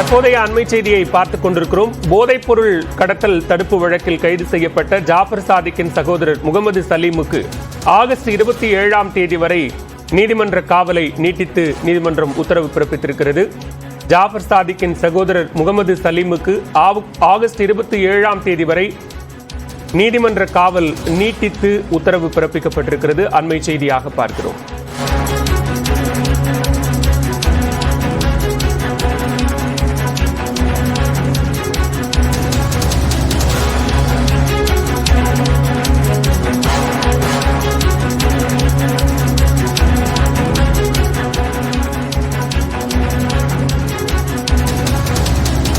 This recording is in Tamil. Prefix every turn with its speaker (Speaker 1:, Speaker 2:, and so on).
Speaker 1: தற்போதைய அண்மை செய்தியை பார்த்துக் கொண்டிருக்கிறோம். போதைப் பொருள் கடத்தல் தடுப்பு வழக்கில் கைது செய்யப்பட்ட ஜாஃபர் சாதிக்கின் சகோதரர் முகமது சலீமுக்கு ஆகஸ்ட் 27 வரை நீதிமன்ற காவலை நீட்டித்து நீதிமன்றம் உத்தரவு பிறப்பித்திருக்கிறது. ஜாஃபர் சாதிக்கின் சகோதரர் முகமது சலீமுக்கு ஆகஸ்ட் 27 வரை நீதிமன்ற காவல் நீட்டித்து உத்தரவு பிறப்பிக்கப்பட்டிருக்கிறது. அண்மை செய்தியாக பார்க்கிறோம்.